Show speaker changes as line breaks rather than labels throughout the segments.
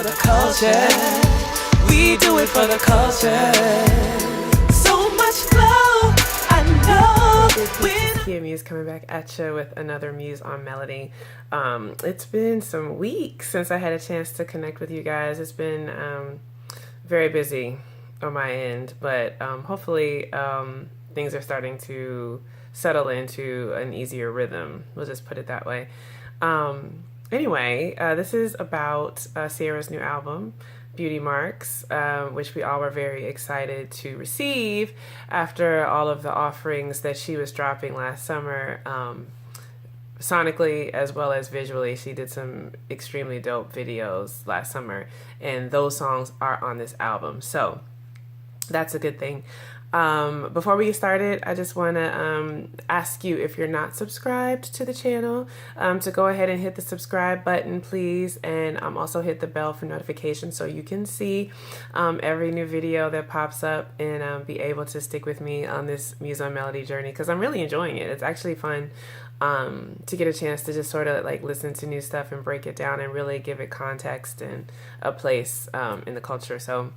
for the culture. We do it for the culture. So much flow, I know.
This is KIA MUZE coming back at you with another Muse on Melody. It's been some weeks since I had a chance to connect with you guys. It's been very busy on my end, but hopefully things are starting to settle into an easier rhythm. We'll just put it that way. Anyway, this is about Ciara's new album, Beauty Marks, which we all were very excited to receive after all of the offerings that she was dropping last summer, sonically as well as visually. She did some extremely dope videos last summer, and those songs are on this album, so that's a good thing. Before we get started, I just want to ask you, if you're not subscribed to the channel, to go ahead and hit the subscribe button, please, and also hit the bell for notifications so you can see every new video that pops up, and be able to stick with me on this Muse on Melody journey, because I'm really enjoying it. It's actually fun to get a chance to just sort of like listen to new stuff and break it down and really give it context and a place in the culture. So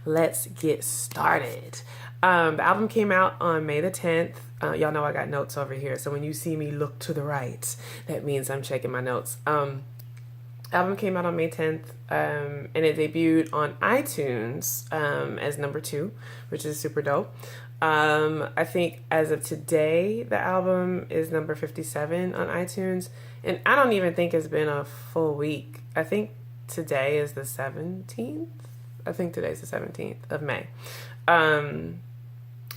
let's get started. The album came out on May the 10th. Y'all know I got notes over here, so when you see me look to the right, that means I'm checking my notes. Album came out on May 10th, and it debuted on iTunes as number 2, which is super dope. I think as of today, the album is number 57 on iTunes, and I don't even think it's been a full week. I think today is the 17th. I think today's the 17th of May.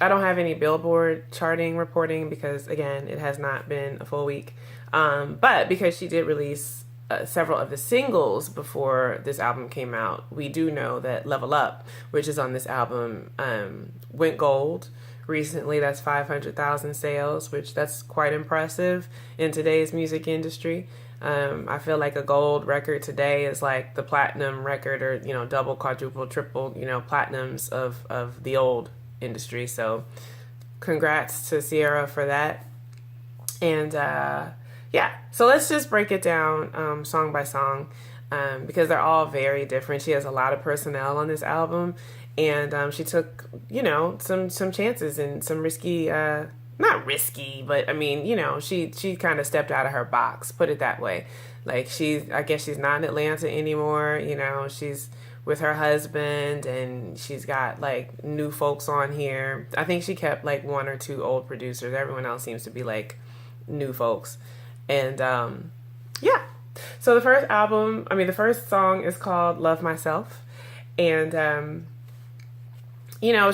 I don't have any Billboard charting reporting because, again, it has not been a full week. But because she did release several of the singles before this album came out, we do know that Level Up, which is on this album, went gold recently. That's 500,000 sales, which that's quite impressive in today's music industry. I feel like a gold record today is like the platinum record, or, you know, double, quadruple, triple, you know, platinums of the old industry. So congrats to Ciara for that. And yeah, so let's just break it down song by song, because they're all very different. She has a lot of personnel on this album, and she took, you know, some chances and some risky, not risky, but I mean, you know, she kind of stepped out of her box, put it that way. Like, I guess she's not in Atlanta anymore, you know, she's with her husband, and she's got like new folks on here. I think she kept like 1 or 2 old producers. Everyone else seems to be like new folks. And yeah, so the first song is called Love Myself, and you know,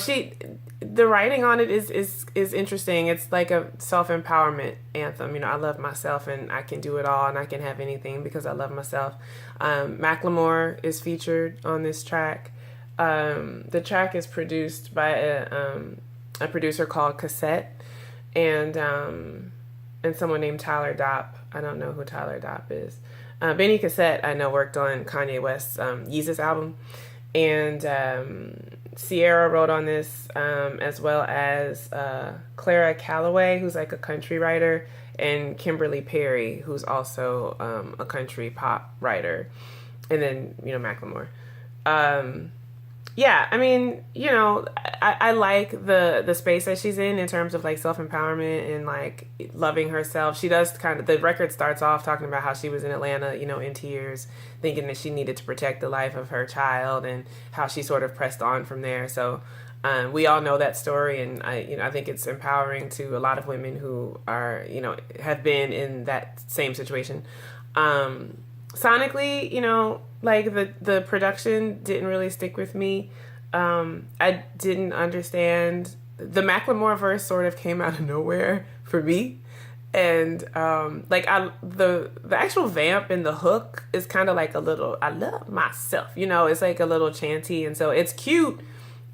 the writing on it is interesting. It's like a self-empowerment anthem. You know, I love myself, and I can do it all, and I can have anything because I love myself. Macklemore is featured on this track. The track is produced by a producer called Cassette, and someone named Tyler Dopp. I don't know who Tyler Dopp is. Benny Cassette, I know, worked on Kanye West's Yeezus album, and Ciara wrote on this, as well as Clara Calloway, who's like a country writer, and Kimberly Perry, who's also a country pop writer, and then, you know, Macklemore. Yeah, I mean, you know, I like the space that she's in terms of like self-empowerment and like loving herself. She does the record starts off talking about how she was in Atlanta, you know, in tears, thinking that she needed to protect the life of her child, and how she sort of pressed on from there. So we all know that story, and I think it's empowering to a lot of women who are, you know, have been in that same situation. Sonically, you know, like the production didn't really stick with me. I didn't understand the Macklemore verse. Sort of came out of nowhere for me, and like the actual vamp and the hook is kind of like a little I love myself, you know. It's like a little chanty, and so it's cute.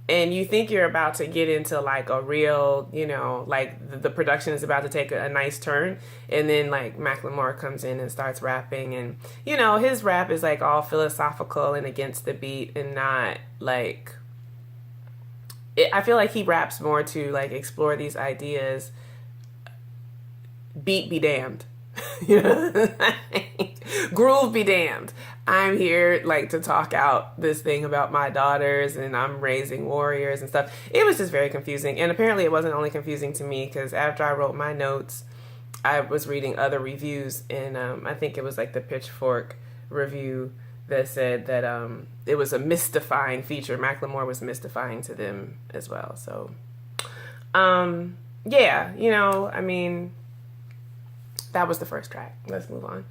And you think you're about to get into like a real, you know, like the production is about to take a nice turn. And then like Macklemore comes in and starts rapping. And, you know, his rap is like all philosophical and against the beat, and not like, I feel like he raps more to like explore these ideas. Beat be damned. You know? Groove be damned. I'm here like to talk out this thing about my daughters and I'm raising warriors and stuff. It was just very confusing. And apparently it wasn't only confusing to me because after I wrote my notes, I was reading other reviews, and I think it was like the Pitchfork review that said that it was a mystifying feature. Macklemore was mystifying to them as well. So, yeah, you know, I mean, that was the first track. Let's move on.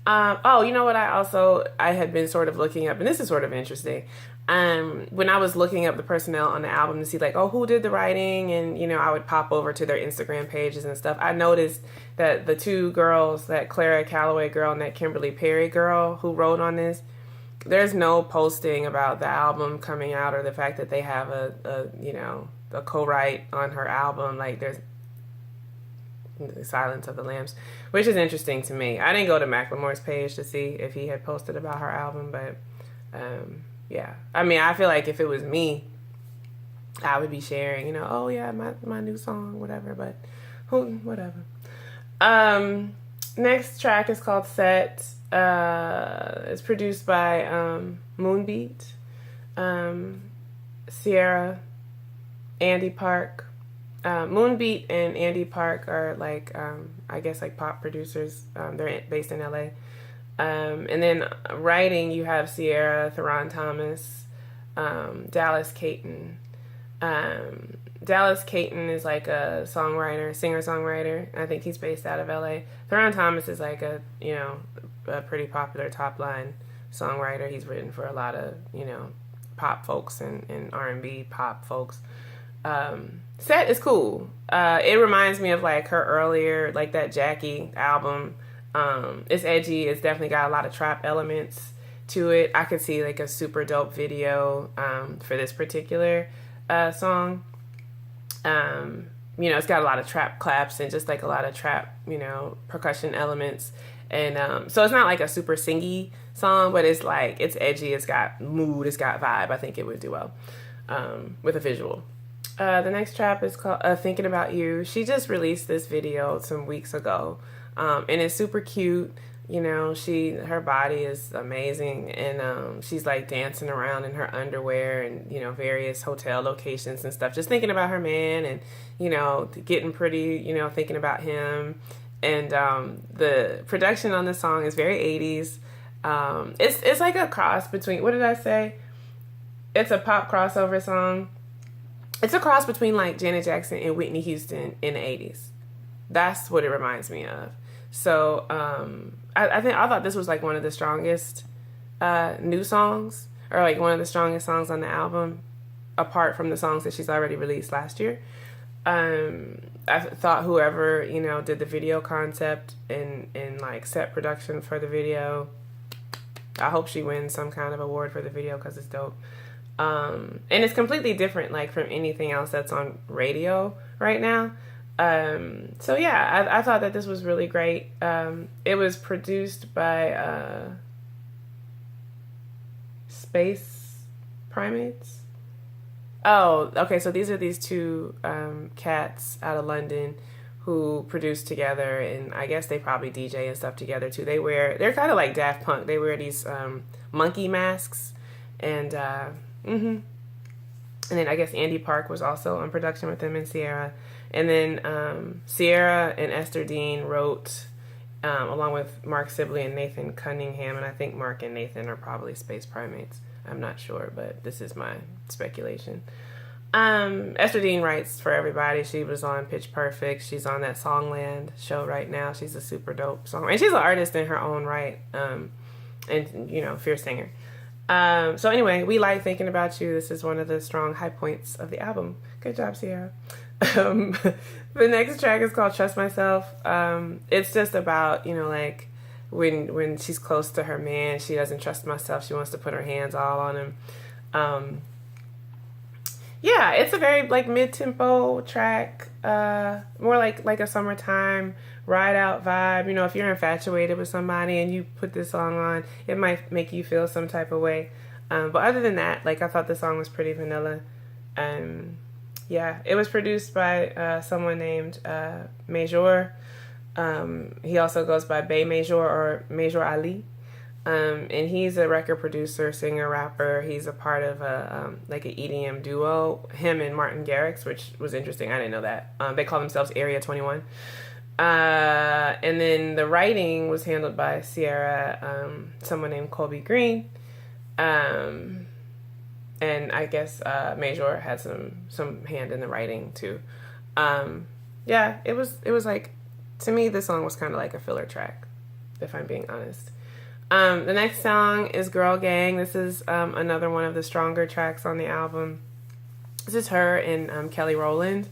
Oh, you know what? I had been sort of looking up, and this is sort of interesting. When I was looking up the personnel on the album to see like, oh, who did the writing? And, you know, I would pop over to their Instagram pages and stuff. I noticed that the two girls, that Clara Calloway girl and that Kimberly Perry girl who wrote on this, there's no posting about the album coming out or the fact that they have a co-write on her album. Like there's the Silence of the Lambs, which is interesting to me. I didn't go to Macklemore's page to see if he had posted about her album, but yeah. I mean, I feel like if it was me, I would be sharing, you know, oh yeah, my new song, whatever, but whatever. Next track is called Set. It's produced by Moonbeat, Ciara, Andy Park. Moonbeat and Andy Park are like, I guess like pop producers. They're based in LA. And then writing, you have Ciara, Theron Thomas, Dallas Caton. Dallas Caton is like a songwriter, singer-songwriter. I think he's based out of LA. Theron Thomas is like a pretty popular top-line songwriter. He's written for a lot of, pop folks and R&B pop folks. Set is cool. It reminds me of like her earlier, like that Jackie album. It's edgy. It's definitely got a lot of trap elements to it. I could see like a super dope video for this particular song. It's got a lot of trap claps and just like a lot of trap, percussion elements. And so it's not like a super singy song, but it's like, it's edgy, it's got mood, it's got vibe. I think it would do well with a visual. The next track is called Thinking About You. She just released this video some weeks ago. And it's super cute. Her body is amazing, and she's like dancing around in her underwear and, various hotel locations and stuff, just thinking about her man and, getting pretty, thinking about him. And the production on this song is very 80s. It's like a cross between, what did I say? It's a pop crossover song. It's a cross between like Janet Jackson and Whitney Houston in the 80s. That's what it reminds me of. So I thought this was like one of the strongest new songs, or like one of the strongest songs on the album, apart from the songs that she's already released last year. I thought whoever did the video concept and like set production for the video, I hope she wins some kind of award for the video because it's dope. And it's completely different like from anything else that's on radio right now. So yeah, I thought that this was really great. It was produced by Space Primates. Oh, okay, so these are these two cats out of London who produced together, and I guess they probably DJ and stuff together too. They're kind of like Daft Punk. They wear these monkey masks, and and then I guess Andy Park was also on production with them and Ciara. And then Ciara and Ester Dean wrote, along with Mark Sibley and Nathan Cunningham, and I think Mark and Nathan are probably Space Primates. I'm not sure, but this is my speculation. Ester Dean writes for everybody. She was on Pitch Perfect. She's on that Songland show right now. She's a super dope songwriter. And she's an artist in her own right, and, fierce singer. So anyway, we like Thinking About You. This is one of the strong high points of the album. Good job, Ciara. The next track is called Trust Myself. It's just about, like when she's close to her man, she doesn't trust herself. She wants to put her hands all on him. Yeah, it's a very like mid-tempo track, more like a summertime ride out vibe. If you're infatuated with somebody and you put this song on, it might make you feel some type of way. But other than that, like I thought the song was pretty vanilla. Yeah, it was produced by someone named Major. He also goes by Bay Major or Major Ali. And he's a record producer, singer, rapper. He's a part of a like an EDM duo, him and Martin Garrix, which was interesting. I didn't know that. They call themselves Area 21. And then the writing was handled by Ciara, someone named Colby Green. And I guess Major had some hand in the writing too. Yeah, it was like, to me, this song was kind of like a filler track, if I'm being honest. The next song is Girl Gang. This is another one of the stronger tracks on the album. This is her and Kelly Rowland,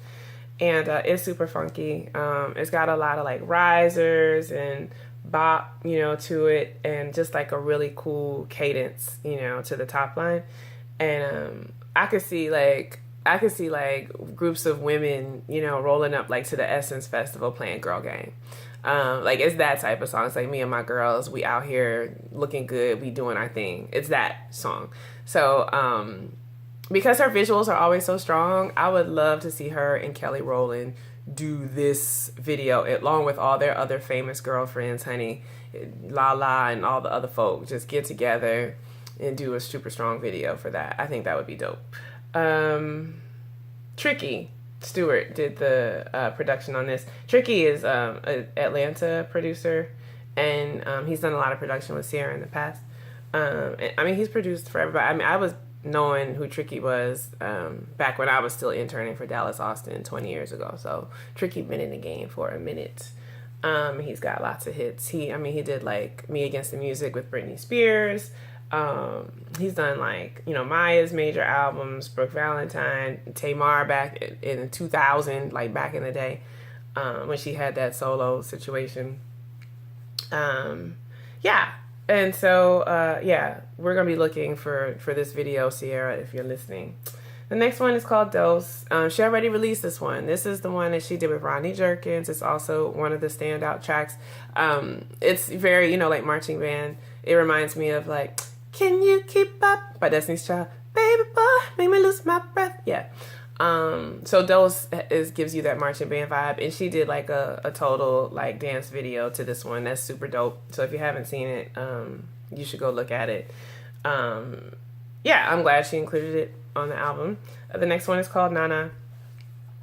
and it's super funky. It's got a lot of like risers and bop, you know, to it, and just like a really cool cadence, you know, to the top line. And I could see like groups of women, you know, rolling up like to the Essence Festival playing Girl Gang. Like it's that type of song. It's like me and my girls, we out here looking good, we doing our thing. It's that song. So because her visuals are always so strong, I would love to see her and Kelly Rowland do this video along with all their other famous girlfriends, honey, Lala and all the other folk. Just get together and do a super strong video for that. I think that would be dope. Tricky Stewart did the production on this. Tricky is an Atlanta producer, and he's done a lot of production with Ciara in the past. I mean, he's produced for everybody. I mean, I was knowing who Tricky was back when I was still interning for Dallas Austin 20 years ago. So Tricky been in the game for a minute. He's got lots of hits. He did like Me Against the Music with Britney Spears. He's done like, you know, Maya's major albums, Brooke Valentine, Tamar back in 2000, like back in the day, when she had that solo situation. Yeah. And so, yeah, we're going to be looking for this video, Ciara, if you're listening. The next one is called Dose. She already released this one. This is the one that she did with Rodney Jerkins. It's also one of the standout tracks. It's very, you know, like marching band. It reminds me of like, Can You Keep Up by Destiny's Child. Baby boy, make me lose my breath. Yeah. So Dose gives you that marching band vibe, and she did like a total like dance video to this one. That's super dope. So if you haven't seen it, you should go look at it. Yeah, I'm glad she included it on the album. The next one is called Nana.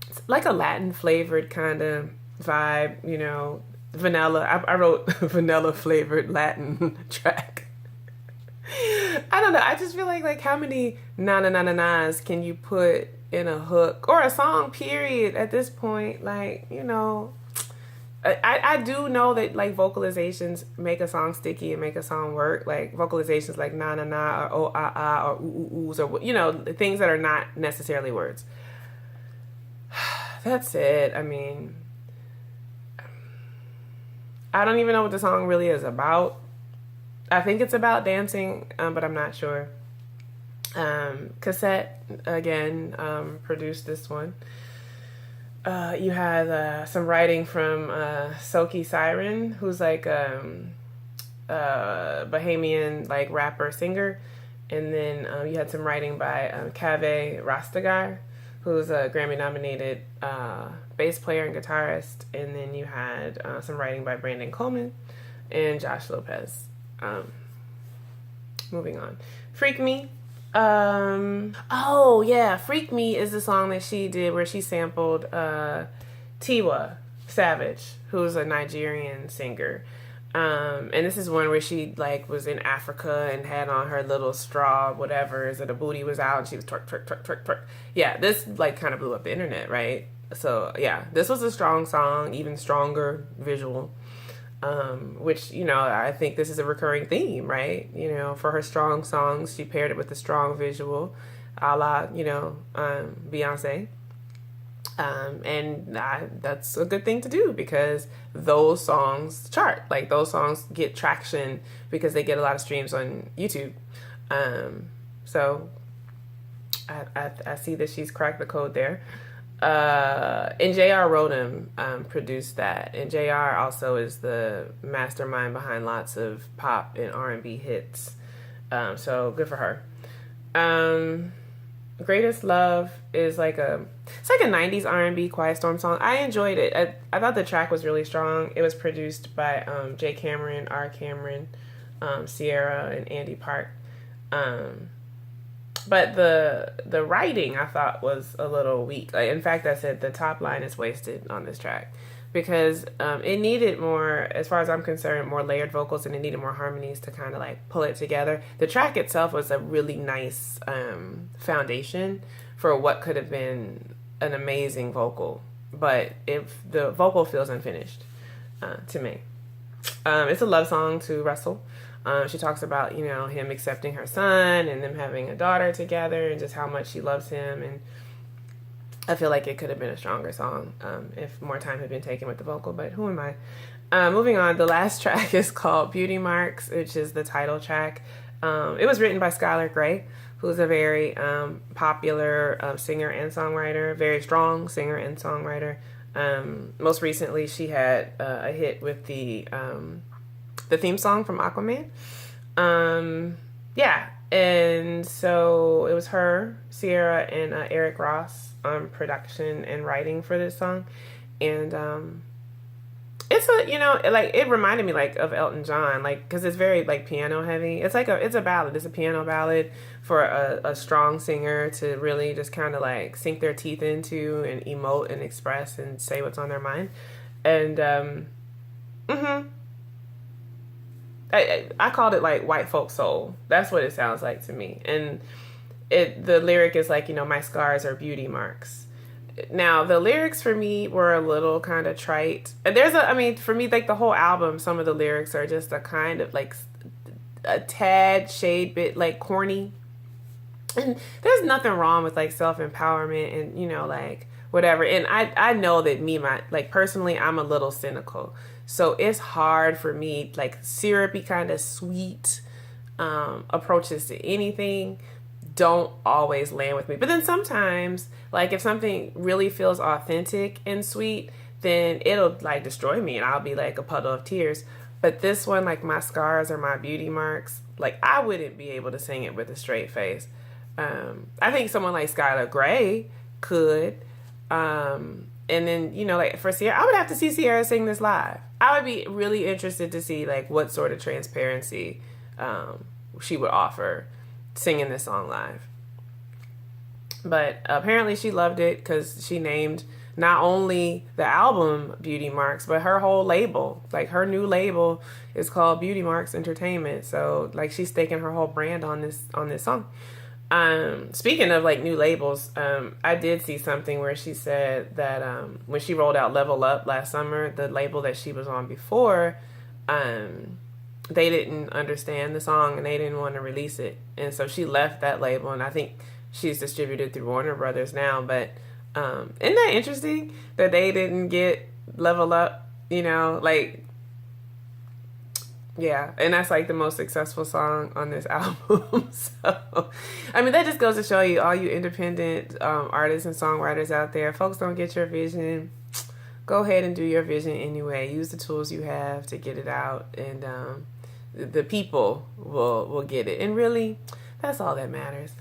It's like a Latin flavored kind of vibe, you know, vanilla. I wrote vanilla flavored Latin track. I don't know. I just feel like how many na-na-na-na-nas can you put in a hook or a song, period, at this point? Like, you know, I do know that like vocalizations make a song sticky and make a song work. Like vocalizations like na-na-na or oh-ah-ah or ooh-ooh-oohs or, you know, things that are not necessarily words. That's it. I mean, I don't even know what the song really is about. I think it's about dancing, but I'm not sure. Cassette, again, produced this one. You had some writing from Soki Siren, who's like a Bahamian like rapper singer. And then you had some writing by Kaveh Rastagar, who's a Grammy-nominated bass player and guitarist. And then you had some writing by Brandon Coleman and Josh Lopez. Moving on. Freak Me. Oh yeah, Freak Me is the song that she did where she sampled Tiwa Savage, who's a Nigerian singer. And this is one where she like was in Africa and had on her little straw whatever, so the booty was out and she was twerk twerk twerk twerk twerk. Yeah, this like kind of blew up the internet, right? So yeah, this was a strong song, even stronger visual. Which, you know, I think this is a recurring theme, right? You know, for her strong songs, she paired it with a strong visual, a la, you know, Beyonce. And that's a good thing to do because those songs chart. Like, those songs get traction because they get a lot of streams on YouTube. So I see that she's cracked the code there. And J.R. Rodham produced that, and J.R. also is the mastermind behind lots of pop and R&B hits, so good for her. Greatest Love is like a 90s R&B Quiet Storm song. I enjoyed it. I thought the track was really strong. It was produced by J. Cameron, R. Cameron, Ciara and Andy Park. But the writing I thought was a little weak. Like, in fact, I said the top line is wasted on this track because it needed more, as far as I'm concerned, more layered vocals, and it needed more harmonies to kind of like pull it together. The track itself was a really nice foundation for what could have been an amazing vocal, but if the vocal feels unfinished to me. It's a love song to Russell. She talks about, you know, him accepting her son and them having a daughter together and just how much she loves him. And I feel like it could have been a stronger song if more time had been taken with the vocal, but who am I? Moving on, the last track is called Beauty Marks, which is the title track. It was written by Skylar Grey, who's a very popular singer and songwriter, very strong singer and songwriter. Most recently, she had a hit with the theme song from Aquaman. Yeah, and so it was her, Ciara, and Eric Ross on production and writing for this song. And it's a, you know, like, it reminded me like of Elton John, like, because it's very like piano heavy. It's like it's a ballad. It's a piano ballad for a strong singer to really just kind of like sink their teeth into and emote and express and say what's on their mind. And I called it like white folk soul. That's what it sounds like to me. And the lyric is like, you know, my scars are beauty marks. Now, the lyrics for me were a little kind of trite. For me, like the whole album, some of the lyrics are just a kind of like a tad shade bit like corny. And there's nothing wrong with like self-empowerment and, you know, like whatever. And I know that personally, I'm a little cynical. So it's hard for me, like syrupy kind of sweet approaches to anything don't always land with me. But then sometimes, like if something really feels authentic and sweet, then it'll like destroy me and I'll be like a puddle of tears. But this one, like my scars are my beauty marks, like I wouldn't be able to sing it with a straight face. I think someone like Skylar Grey could. And then, you know, like for Ciara, I would have to see Ciara sing this live. I would be really interested to see like what sort of transparency she would offer singing this song live. But apparently she loved it because she named not only the album Beauty Marks, but her whole label. Like her new label is called Beauty Marks Entertainment. So like she's staking her whole brand on this song. Speaking of like new labels, I did see something where she said that when she rolled out Level Up last summer, the label that she was on before, they didn't understand the song and they didn't want to release it. And so she left that label, and I think she's distributed through Warner Brothers now. But isn't that interesting that they didn't get Level Up, you know, like, yeah, and that's like the most successful song on this album. So, I mean, that just goes to show you, all you independent artists and songwriters out there, folks don't get your vision. Go ahead and do your vision anyway. Use the tools you have to get it out, and the people will get it. And really, that's all that matters.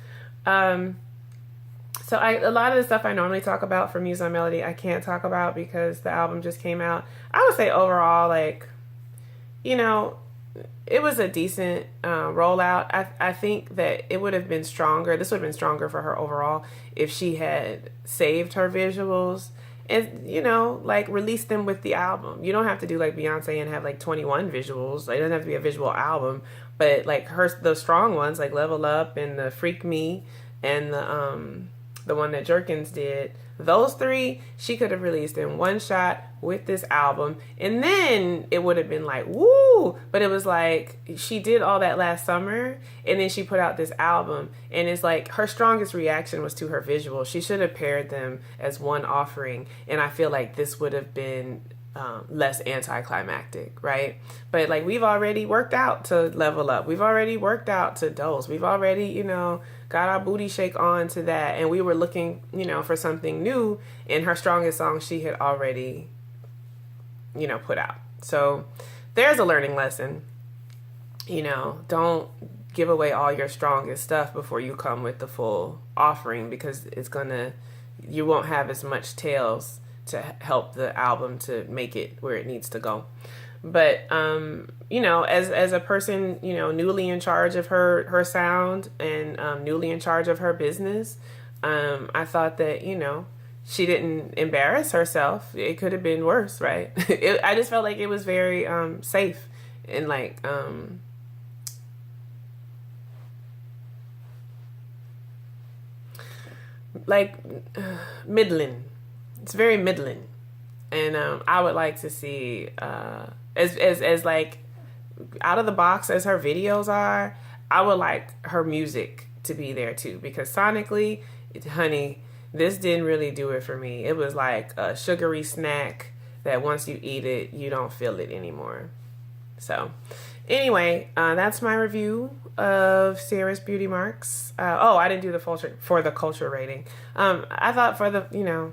So a lot of the stuff I normally talk about for Muse on Melody, I can't talk about because the album just came out. I would say overall, like, you know, it was a decent rollout. I think that it would have been stronger. This would have been stronger for her overall if she had saved her visuals and, you know, like released them with the album. You don't have to do like Beyonce and have like 21 visuals. Like, it doesn't have to be a visual album, but like the strong ones like Level Up and the Freak Me and the one that Jerkins did, those three she could have released in one shot with this album, and then it would have been like woo. But it was like she did all that last summer and then she put out this album, and it's like her strongest reaction was to her visuals. She should have paired them as one offering, and I feel like this would have been less anticlimactic, right? But like, we've already worked out to Level Up, we've already worked out to Dose, we've already, you know, got our booty shake on to that, and we were looking, you know, for something new, and her strongest song she had already, you know, put out. So there's a learning lesson. You know, don't give away all your strongest stuff before you come with the full offering, because you won't have as much tails to help the album to make it where it needs to go. But you know, as a person, you know, newly in charge of her sound and newly in charge of her business, I thought that, you know, she didn't embarrass herself. It could have been worse, right? I just felt like it was very safe and like middling. It's very middling, and I would like to see as like out of the box as her videos are. I would like her music to be there too, because sonically, honey, this didn't really do it for me. It was like a sugary snack that once you eat it, you don't feel it anymore. So anyway, that's my review of Ciara's Beauty Marks. Oh, I didn't do the culture rating. I thought for the, you know,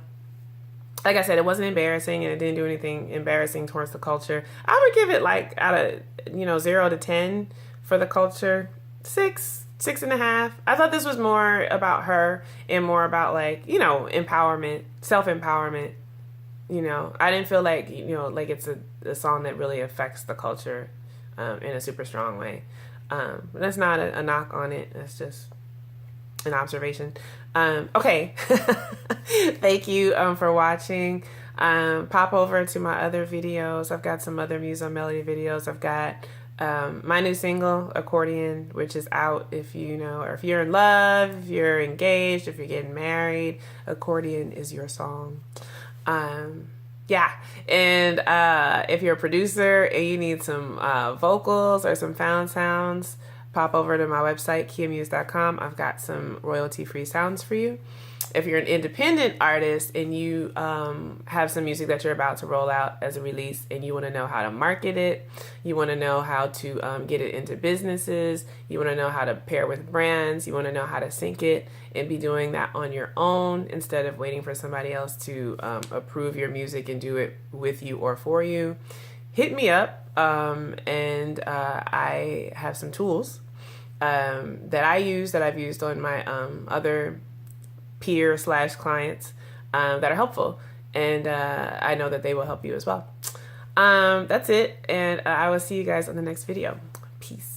like I said, it wasn't embarrassing and it didn't do anything embarrassing towards the culture. I would give it like out of, you know, 0 to 10 for the culture, 6.5. I thought this was more about her and more about, like, you know, empowerment, self-empowerment. You know, I didn't feel like, you know, like it's a song that really affects the culture in a super strong way. That's not a knock on it. That's just an observation. Okay. Thank you for watching. Pop over to my other videos. I've got some other Muse on Melody videos. I've got my new single, Accordion, which is out. If you know, or if you're in love, if you're engaged, if you're getting married, Accordion is your song. Yeah, and if you're a producer and you need some vocals or some found sounds, pop over to my website, KIAMUZE.com. I've got some royalty-free sounds for you. If you're an independent artist and you have some music that you're about to roll out as a release and you want to know how to market it, you want to know how to get it into businesses, you want to know how to pair with brands, you want to know how to sync it and be doing that on your own instead of waiting for somebody else to approve your music and do it with you or for you, hit me up. And I have some tools that I use, that I've used on my other peer/clients that are helpful, and I know that they will help you as well. That's it, and I will see you guys on the next video. Peace.